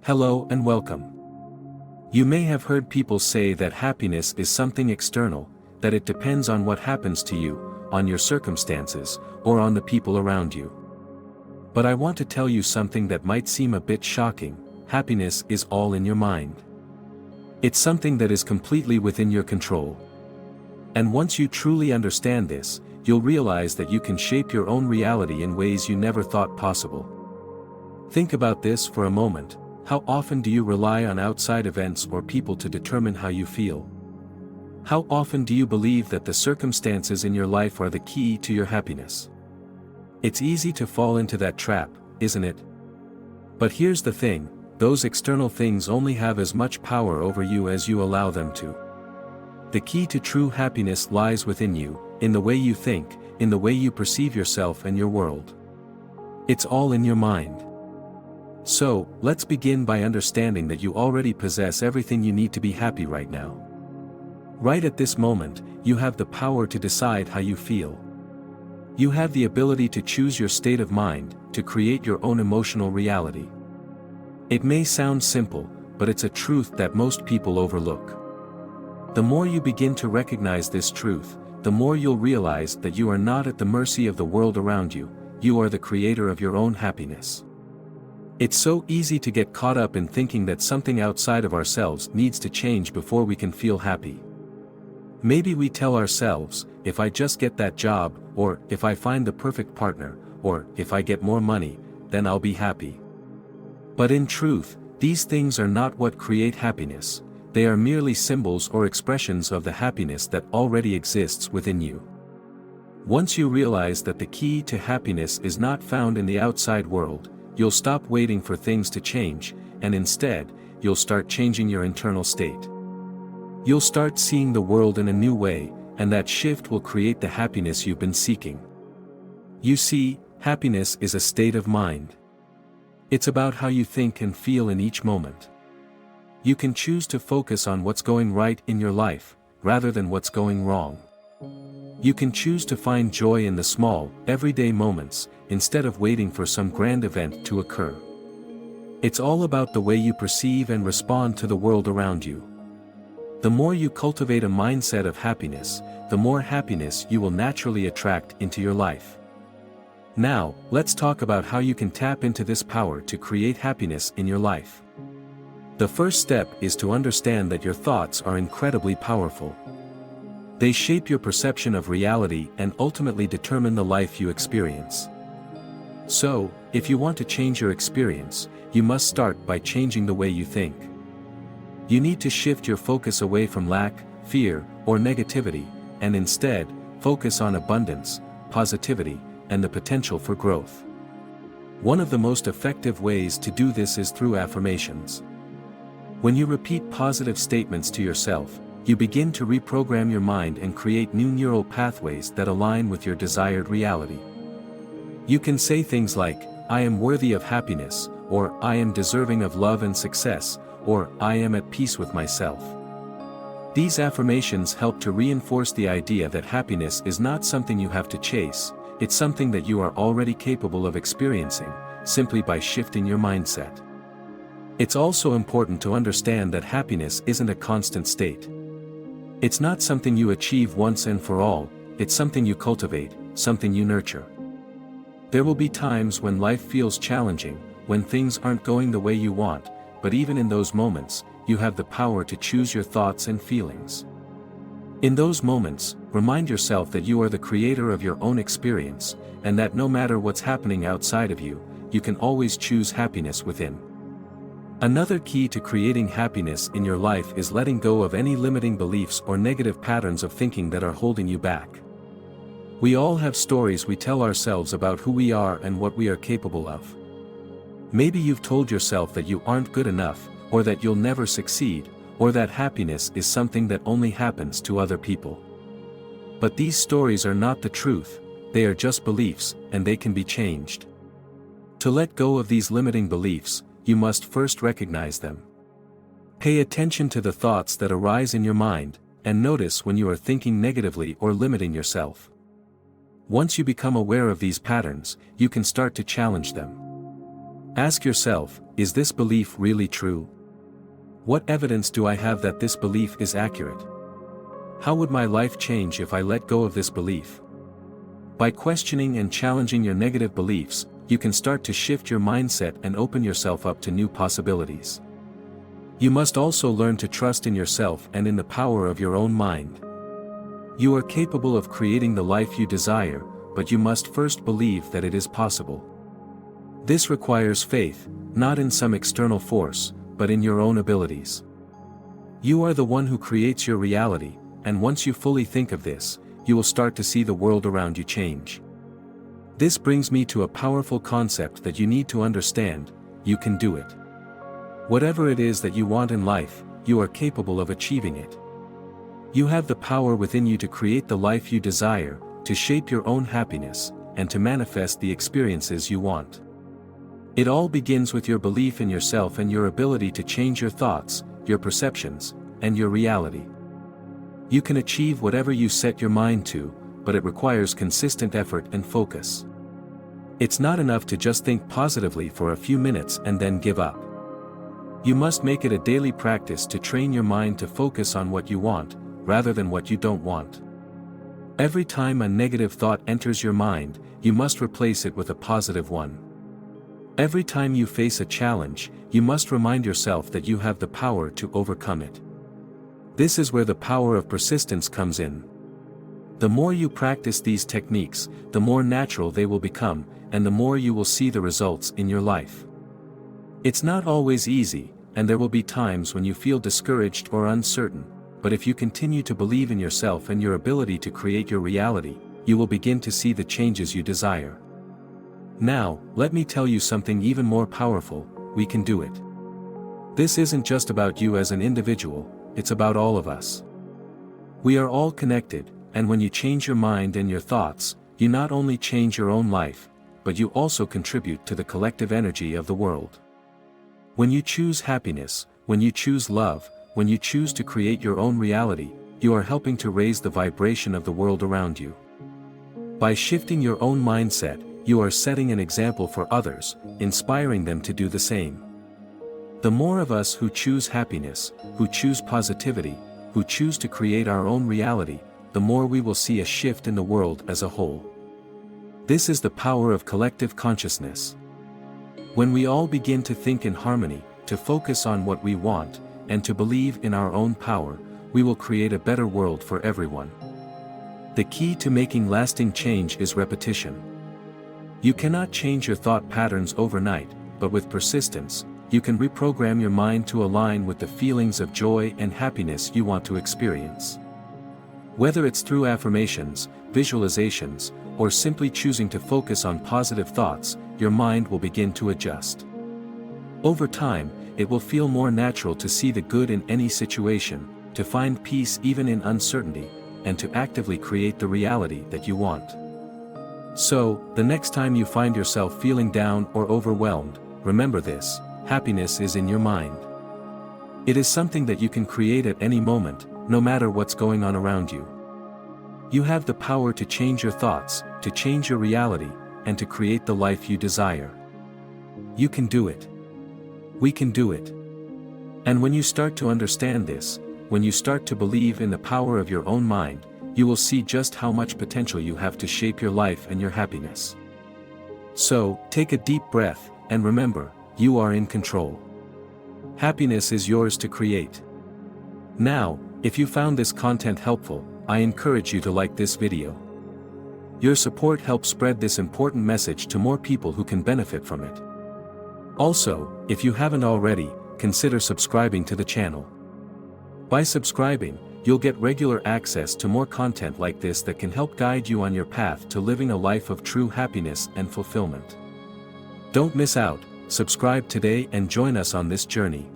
Hello and welcome. You may have heard people say that happiness is something external, that it depends on what happens to you, on your circumstances, or on the people around you. But I want to tell you something that might seem a bit shocking: happiness is all in your mind. It's something that is completely within your control. And once you truly understand this, you'll realize that you can shape your own reality in ways you never thought possible. Think about this for a moment. How often do you rely on outside events or people to determine how you feel? How often do you believe that the circumstances in your life are the key to your happiness? It's easy to fall into that trap, isn't it? But here's the thing: those external things only have as much power over you as you allow them to. The key to true happiness lies within you, in the way you think, in the way you perceive yourself and your world. It's all in your mind. So, let's begin by understanding that you already possess everything you need to be happy right now. Right at this moment, you have the power to decide how you feel. You have the ability to choose your state of mind, to create your own emotional reality. It may sound simple, but it's a truth that most people overlook. The more you begin to recognize this truth, the more you'll realize that you are not at the mercy of the world around you. You are the creator of your own happiness. It's so easy to get caught up in thinking that something outside of ourselves needs to change before we can feel happy. Maybe we tell ourselves, if I just get that job, or if I find the perfect partner, or if I get more money, then I'll be happy. But in truth, these things are not what create happiness. They are merely symbols or expressions of the happiness that already exists within you. Once you realize that the key to happiness is not found in the outside world, you'll stop waiting for things to change, and instead, you'll start changing your internal state. You'll start seeing the world in a new way, and that shift will create the happiness you've been seeking. You see, happiness is a state of mind. It's about how you think and feel in each moment. You can choose to focus on what's going right in your life, rather than what's going wrong. You can choose to find joy in the small, everyday moments, instead of waiting for some grand event to occur. It's all about the way you perceive and respond to the world around you. The more you cultivate a mindset of happiness, the more happiness you will naturally attract into your life. Now, let's talk about how you can tap into this power to create happiness in your life. The first step is to understand that your thoughts are incredibly powerful. They shape your perception of reality and ultimately determine the life you experience. So, if you want to change your experience, you must start by changing the way you think. You need to shift your focus away from lack, fear, or negativity, and instead, focus on abundance, positivity, and the potential for growth. One of the most effective ways to do this is through affirmations. When you repeat positive statements to yourself, you begin to reprogram your mind and create new neural pathways that align with your desired reality. You can say things like, "I am worthy of happiness," or "I am deserving of love and success," or "I am at peace with myself." These affirmations help to reinforce the idea that happiness is not something you have to chase, it's something that you are already capable of experiencing, simply by shifting your mindset. It's also important to understand that happiness isn't a constant state. It's not something you achieve once and for all, it's something you cultivate, something you nurture. There will be times when life feels challenging, when things aren't going the way you want, but even in those moments, you have the power to choose your thoughts and feelings. In those moments, remind yourself that you are the creator of your own experience, and that no matter what's happening outside of you, you can always choose happiness within. Another key to creating happiness in your life is letting go of any limiting beliefs or negative patterns of thinking that are holding you back. We all have stories we tell ourselves about who we are and what we are capable of. Maybe you've told yourself that you aren't good enough, or that you'll never succeed, or that happiness is something that only happens to other people. But these stories are not the truth, they are just beliefs, and they can be changed. To let go of these limiting beliefs, you must first recognize them. Pay attention to the thoughts that arise in your mind, and notice when you are thinking negatively or limiting yourself. Once you become aware of these patterns, you can start to challenge them. Ask yourself, is this belief really true? What evidence do I have that this belief is accurate? How would my life change if I let go of this belief? By questioning and challenging your negative beliefs, you can start to shift your mindset and open yourself up to new possibilities. You must also learn to trust in yourself and in the power of your own mind. You are capable of creating the life you desire, but you must first believe that it is possible. This requires faith, not in some external force, but in your own abilities. You are the one who creates your reality, and once you fully think of this, you will start to see the world around you change. This brings me to a powerful concept that you need to understand: you can do it. Whatever it is that you want in life, you are capable of achieving it. You have the power within you to create the life you desire, to shape your own happiness, and to manifest the experiences you want. It all begins with your belief in yourself and your ability to change your thoughts, your perceptions, and your reality. You can achieve whatever you set your mind to, but it requires consistent effort and focus. It's not enough to just think positively for a few minutes and then give up. You must make it a daily practice to train your mind to focus on what you want, rather than what you don't want. Every time a negative thought enters your mind, you must replace it with a positive one. Every time you face a challenge, you must remind yourself that you have the power to overcome it. This is where the power of persistence comes in. The more you practice these techniques, the more natural they will become, and the more you will see the results in your life. It's not always easy, and there will be times when you feel discouraged or uncertain, but if you continue to believe in yourself and your ability to create your reality, you will begin to see the changes you desire. Now, let me tell you something even more powerful: we can do it. This isn't just about you as an individual, it's about all of us. We are all connected, and when you change your mind and your thoughts, you not only change your own life, but you also contribute to the collective energy of the world. When you choose happiness, when you choose love, when you choose to create your own reality, you are helping to raise the vibration of the world around you. By shifting your own mindset, you are setting an example for others, inspiring them to do the same. The more of us who choose happiness, who choose positivity, who choose to create our own reality, the more we will see a shift in the world as a whole. This is the power of collective consciousness. When we all begin to think in harmony, to focus on what we want, and to believe in our own power, we will create a better world for everyone. The key to making lasting change is repetition. You cannot change your thought patterns overnight, but with persistence, you can reprogram your mind to align with the feelings of joy and happiness you want to experience. Whether it's through affirmations, visualizations, or simply choosing to focus on positive thoughts, your mind will begin to adjust. Over time, it will feel more natural to see the good in any situation, to find peace even in uncertainty, and to actively create the reality that you want. So, the next time you find yourself feeling down or overwhelmed, remember this: happiness is in your mind. It is something that you can create at any moment, no matter what's going on around you. You have the power to change your thoughts, to change your reality, and to create the life you desire. You can do it. We can do it. And when you start to understand this, when you start to believe in the power of your own mind, you will see just how much potential you have to shape your life and your happiness. So, take a deep breath, and remember, you are in control. Happiness is yours to create. Now, if you found this content helpful, I encourage you to like this video. Your support helps spread this important message to more people who can benefit from it. Also, if you haven't already, consider subscribing to the channel. By subscribing, you'll get regular access to more content like this that can help guide you on your path to living a life of true happiness and fulfillment. Don't miss out, subscribe today and join us on this journey.